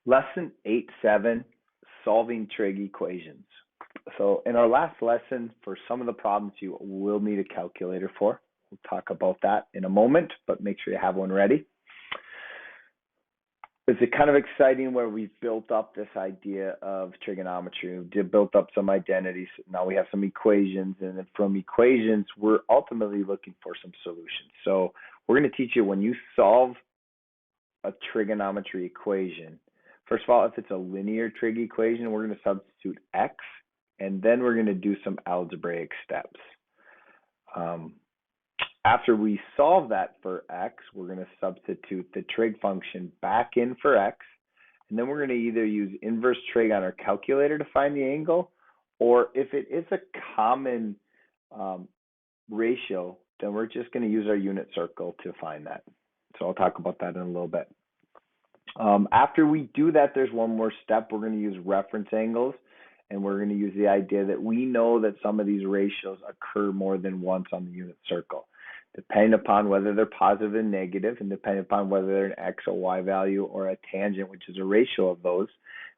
Lesson 8-7, solving trig equations. So in our last lesson, for some of the problems you will need a calculator for. We'll talk about that in a moment, but make sure you have one ready. It's kind of exciting where we've built up this idea of trigonometry. We've built up some identities. Now we have some equations, and then from equations, we're ultimately looking for some solutions. So we're going to teach you when you solve a trigonometry equation. First of all, if it's a linear trig equation, we're going to substitute x, and then we're going to do some algebraic steps. After we solve that for x, we're going to substitute the trig function back in for x, and then we're going to either use inverse trig on our calculator to find the angle, or if it is a common ratio, then we're just going to use our unit circle to find that. So I'll talk about that in a little bit. After we do that, there's one more step. We're going to use reference angles, and we're going to use the idea that we know that some of these ratios occur more than once on the unit circle, depending upon whether they're positive and negative, and depending upon whether they're an x or y value or a tangent, which is a ratio of those,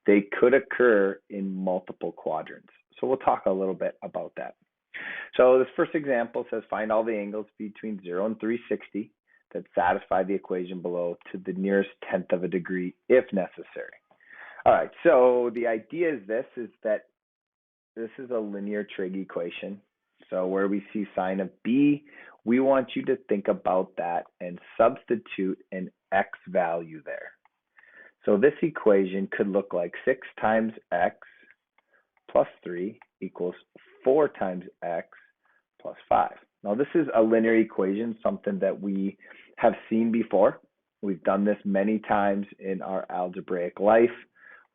they could occur in multiple quadrants. So we'll talk a little bit about that. So this first example says find all the angles between 0 and 360 that satisfy the equation below to the nearest tenth of a degree if necessary. All right, so the idea is that this is a linear trig equation. So where we see sine of b, we want you to think about that and substitute an x value there. So this equation could look like 6 times x plus 3 equals 4 times x plus 5. Now this is a linear equation, something that we have seen before. We've done this many times in our algebraic life.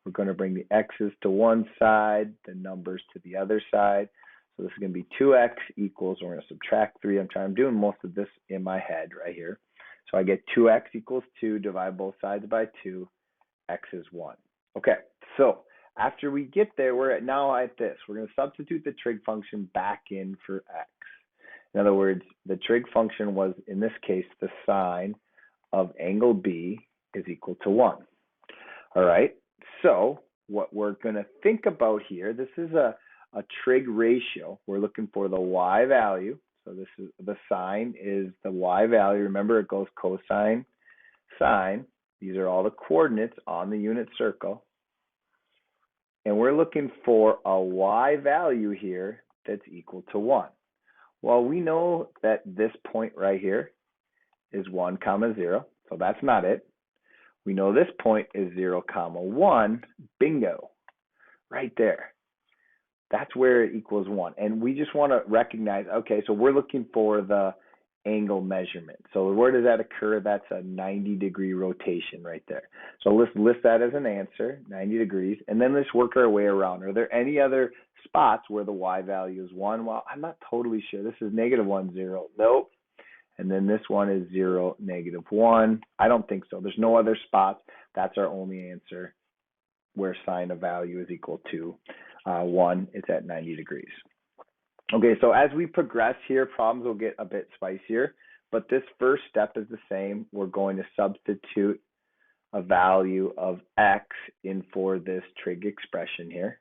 We're going to bring the x's to one side, the numbers to the other side. So this is going to be 2x equals, we're going to subtract 3. I'm doing most of this in my head right here. So I get 2x equals 2, divide both sides by 2, x is 1. Okay, so after we get there, we're now at this. We're going to substitute the trig function back in for x. In other words, the trig function was, in this case, the sine of angle B is equal to 1. All right, so what we're going to think about here, this is a trig ratio. We're looking for the y value. So this is the sine is the y value. Remember, it goes cosine, sine. These are all the coordinates on the unit circle. And we're looking for a y value here that's equal to 1. Well, we know that this point right here is 1, 0. So that's not it. We know this point is 0, 1. Bingo. Right there. That's where it equals 1. And we just want to recognize, okay, so we're looking for the angle measurement. So where does that occur? That's a 90-degree rotation right there. So let's list that as an answer, 90 degrees, and then let's work our way around. Are there any other spots where the y value is 1? Well, I'm not totally sure. This is -1, 0. Nope. And then this one is 0, -1. I don't think so. There's no other spots. That's our only answer where sine of value is equal to 1. It's at 90 degrees. Okay, so as we progress here, problems will get a bit spicier, but this first step is the same. We're going to substitute a value of x in for this trig expression here,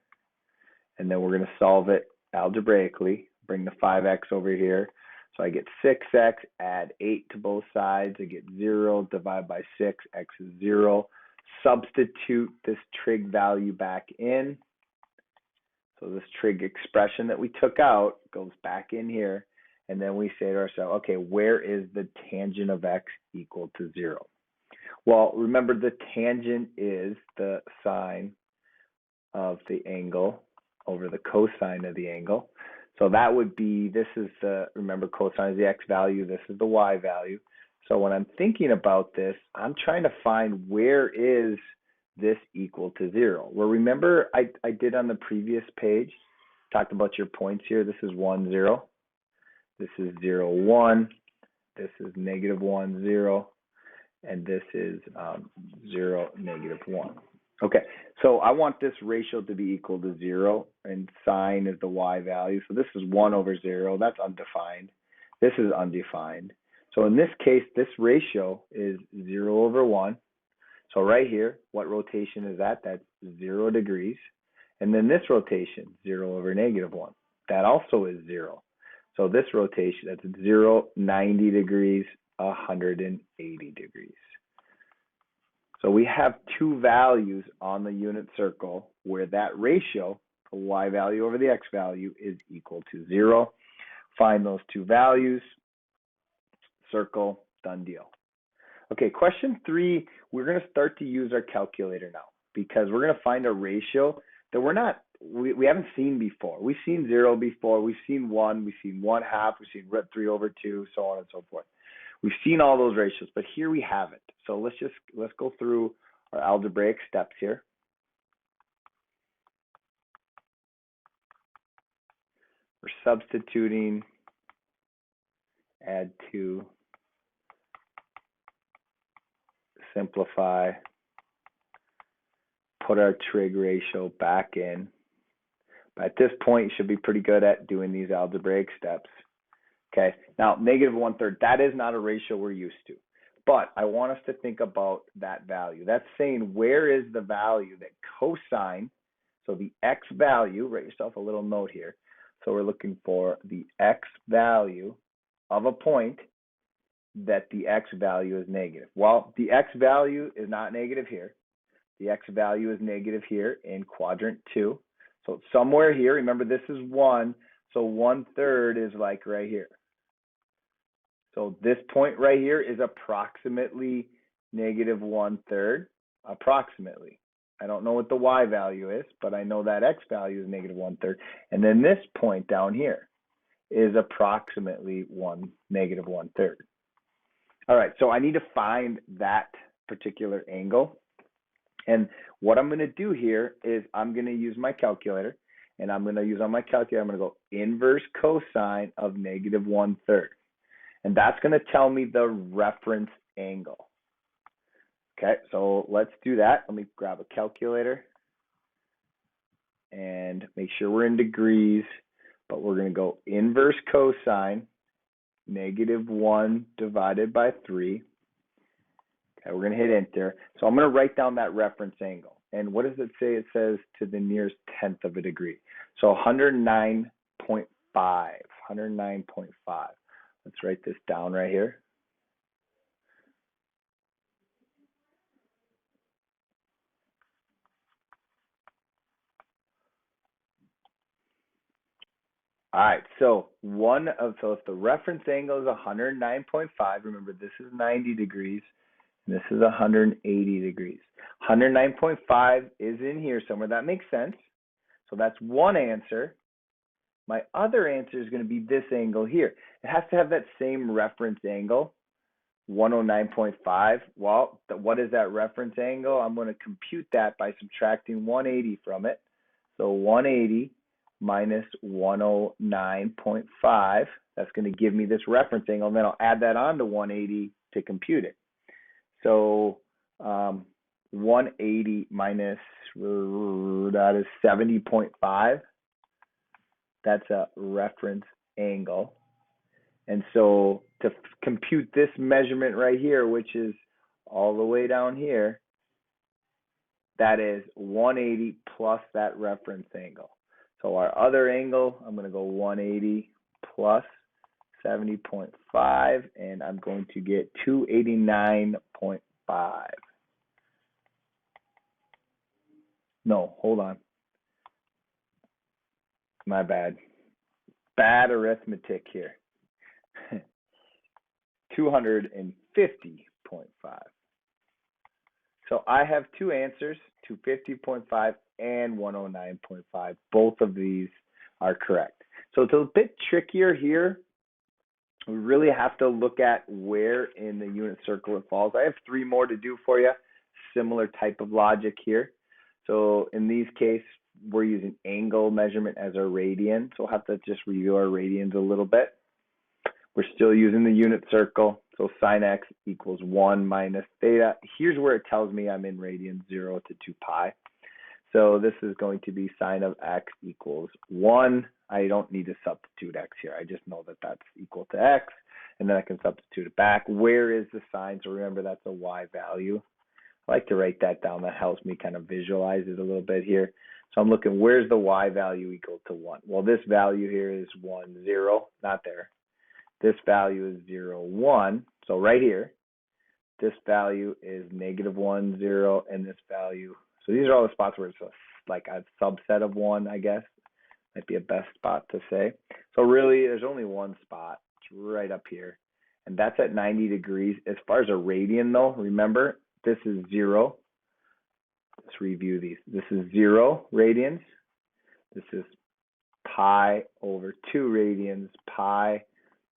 and then we're going to solve it algebraically. Bring the 5x over here. So I get 6x, add 8 to both sides. I get 0, divide by 6, x is 0. Substitute this trig value back in. So this trig expression that we took out goes back in here, and then we say to ourselves, okay, where is the tangent of x equal to 0? Well, remember the tangent is the sine of the angle over the cosine of the angle. So that would be, this is the, remember cosine is the x value, this is the y value. So when I'm thinking about this, I'm trying to find where is this equal to 0. Well, remember I did on the previous page, talked about your points here. This is 1, 0. This is 0, 1. This is -1, 0. And this is 0, -1. Okay, so I want this ratio to be equal to 0, and sine is the y value. So this is 1 over 0. That's undefined. This is undefined. So in this case, this ratio is 0 over 1. So right here, what rotation is that? That's 0 degrees. And then this rotation, 0 over -1. That also is 0. So this rotation, that's 0, 90 degrees, 180 degrees. So we have two values on the unit circle where that ratio, the y value over the x value, is equal to 0. Find those two values, circle, done deal. Okay, question 3, we're going to start to use our calculator now because we're going to find a ratio that we haven't seen before. We've seen 0 before, we've seen 1, we've seen 1/2, we've seen √3 over 2, so on and so forth. We've seen all those ratios, but here we haven't. So let's go through our algebraic steps here. We're substituting, add 2, simplify, put our trig ratio back in. But at this point, you should be pretty good at doing these algebraic steps. Okay, now -1/3, that is not a ratio we're used to. But I want us to think about that value. That's saying where is the value that cosine, so the x value, write yourself a little note here. So we're looking for the x value of a point that the x value is negative. Well, the x value is not negative here. The x value is negative here in quadrant 2. So somewhere here, remember this is 1, so 1/3 is like right here. So this point right here is approximately -1/3, approximately. I don't know what the y value is, but I know that x value is -1/3. And then this point down here is approximately -1/3. All right, so I need to find that particular angle. And what I'm going to do here is I'm going to use my calculator, and I'm going to use on my calculator, I'm going to go inverse cosine of -1/3. And that's going to tell me the reference angle. Okay, so let's do that. Let me grab a calculator and make sure we're in degrees, but we're going to go inverse cosine, -1 divided by 3. Okay, we're going to hit enter. So I'm going to write down that reference angle. And what does it say? It says to the nearest tenth of a degree. So 109.5, 109.5. Let's write this down right here. All right, so if the reference angle is 109.5, remember this is 90 degrees, and this is 180 degrees. 109.5 is in here somewhere. That makes sense. So that's one answer. My other answer is going to be this angle here. It has to have that same reference angle, 109.5. Well, what is that reference angle? I'm going to compute that by subtracting 180 from it. So 180 minus 109.5. That's going to give me this reference angle, and then I'll add that on to 180 to compute it. So 180 minus, that is 70.5. That's a reference angle. And so to compute this measurement right here, which is all the way down here, that is 180 plus that reference angle. So our other angle, I'm going to go 180 plus 70.5, and I'm going to get 289.5. No, hold on. My bad. Bad arithmetic here. 250.5. So I have two answers, 250.5 and 109.5. Both of these are correct. So it's a bit trickier here. We really have to look at where in the unit circle it falls. I have 3 more to do for you, similar type of logic here. So in these cases, we're using angle measurement as our radian. So we'll have to just review our radians a little bit. We're still using the unit circle. So sine x equals 1 minus theta. Here's where it tells me I'm in radians, 0 to 2 pi. So this is going to be sine of x equals 1. I don't need to substitute x here. I just know that that's equal to x. And then I can substitute it back. Where is the sine? So remember, that's a y value. I like to write that down. That helps me kind of visualize it a little bit here. So I'm looking, where's the y value equal to 1? Well, this value here is 1, 0, not there. This value is 0, 1. So right here, this value is -1, 0, and this value. So these are all the spots where it's like a subset of 1, I guess. Might be a best spot to say. So really, there's only one spot. It's right up here. And that's at 90 degrees. As far as a radian, though, remember, this is 0. Let's review these. This is 0 radians. This is pi over 2 radians, pi,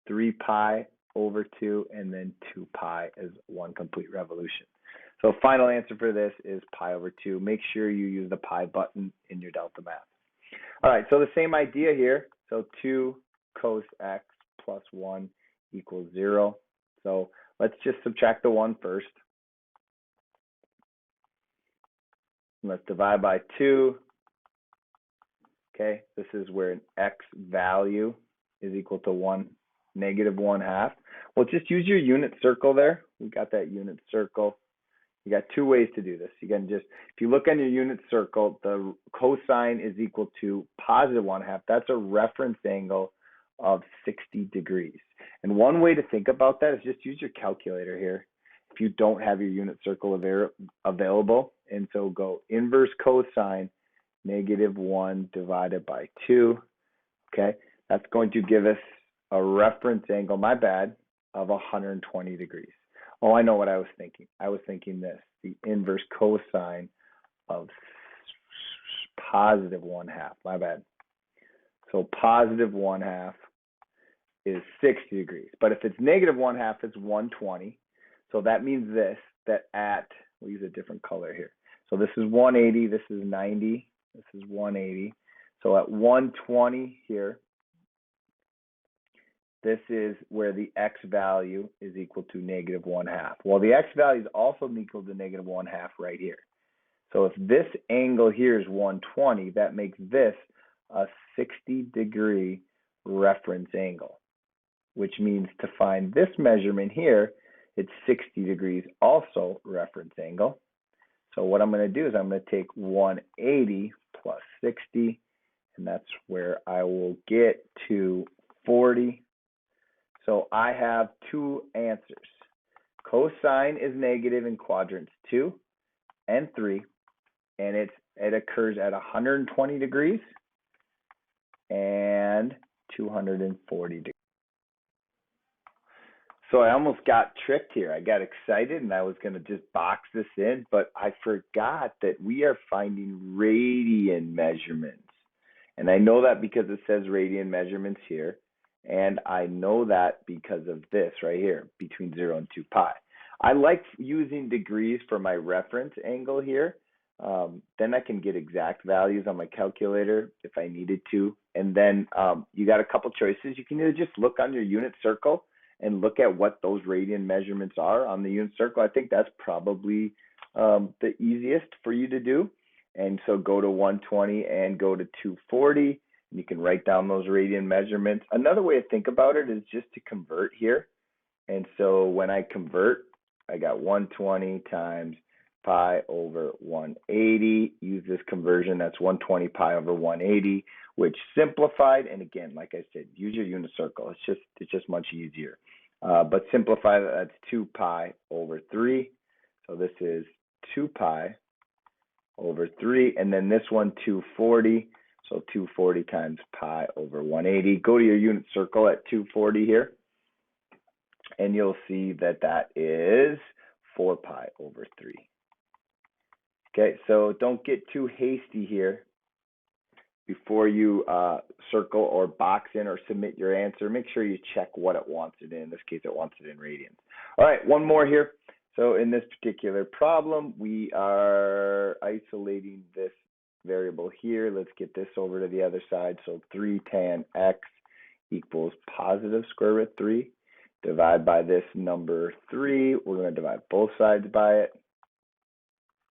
3 pi over 2, and then 2 pi is 1 complete revolution. So final answer for this is pi over 2. Make sure you use the pi button in your delta math. All right, so the same idea here. So 2 cos x plus 1 equals 0. So let's just subtract the 1 first. Let's divide by 2. Okay, this is where an x value is equal to 1, -1/2. Well, just use your unit circle there. We got that unit circle. You got two ways to do this. You can just, if you look on your unit circle, the cosine is equal to +1/2. That's a reference angle of 60 degrees. And one way to think about that is just use your calculator here if you don't have your unit circle available. And so go inverse cosine -1 divided by 2. Okay, that's going to give us a reference angle, my bad, of 120 degrees. Oh, I know what I was thinking. I was thinking this, the inverse cosine of +1/2, my bad. So +1/2 is 60 degrees. But if it's -1/2, it's 120. So that means this, that at, we'll use a different color here. So this is 180, this is 90, this is 180. So at 120 here, this is where the x value is equal to -1/2. Well, the x value is also equal to -1/2 right here. So if this angle here is 120, that makes this a 60-degree reference angle, which means to find this measurement here, it's 60 degrees also reference angle. So what I'm going to do is I'm going to take 180 plus 60, and that's where I will get to 40. So I have two answers. Cosine is negative in quadrants 2 and 3, and it occurs at 120 degrees and 240 degrees. So I almost got tricked here. I got excited and I was going to just box this in, but I forgot that we are finding radian measurements. And I know that because it says radian measurements here. And I know that because of this right here, between 0 and 2 pi. I like using degrees for my reference angle here. Then I can get exact values on my calculator if I needed to. And then you got a couple choices. You can either just look on your unit circle and look at what those radian measurements are on the unit circle. I think that's probably the easiest for you to do. And so go to 120 and go to 240. You can write down those radian measurements. Another way to think about it is just to convert here. And so when I convert, I got 120 times pi over 180. Use this conversion, that's 120 pi over 180, which simplified, and again, like I said, use your unit circle. It's just much easier. But simplify that, that's 2 pi over 3. So this is 2 pi over 3, and then this one 240. So 240 times pi over 180. Go to your unit circle at 240 here, and you'll see that that is 4 pi over 3. Okay, so don't get too hasty here before you circle or box in or submit your answer. Make sure you check what it wants it in. In this case, it wants it in radians. All right, one more here. So in this particular problem, we are isolating this variable here. Let's get this over to the other side. So 3 tan x equals positive square root 3. Divide by this number 3. We're going to divide both sides by it.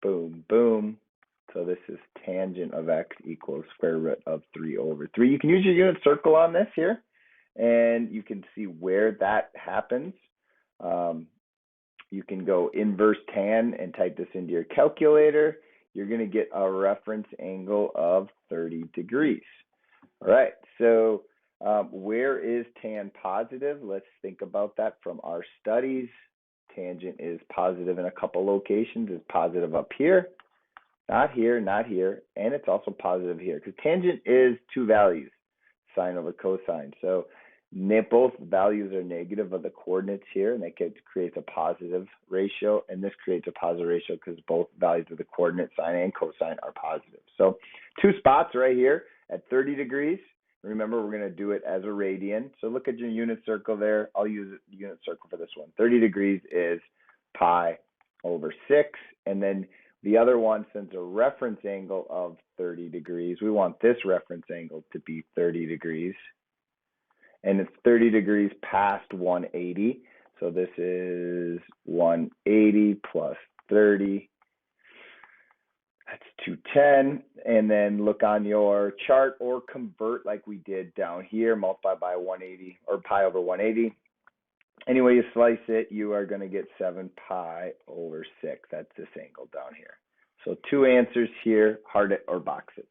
Boom, boom. So this is tangent of x equals square root of 3 over 3. You can use your unit circle on this here, and you can see where that happens. You can go inverse tan and type this into your calculator. You're going to get a reference angle of 30 degrees. All right, so where is tan positive? Let's think about that from our studies. Tangent is positive in a couple locations. It's positive up here, not here, not here, and it's also positive here because tangent is two values, sine over cosine. So both values are negative of the coordinates here, and that creates a positive ratio, and this creates a positive ratio because both values of the coordinate, sine and cosine, are positive. So two spots right here at 30 degrees. Remember, we're going to do it as a radian. So look at your unit circle there. I'll use a unit circle for this one. 30 degrees is pi over 6. And then the other one, since a reference angle of 30 degrees, we want this reference angle to be 30 degrees. And it's 30 degrees past 180. So this is 180 plus 30. That's 210. And then look on your chart or convert like we did down here, multiply by 180 or pi over 180. Any way you slice it, you are going to get 7 pi over 6. That's this angle down here. So two answers here, heart it or box it.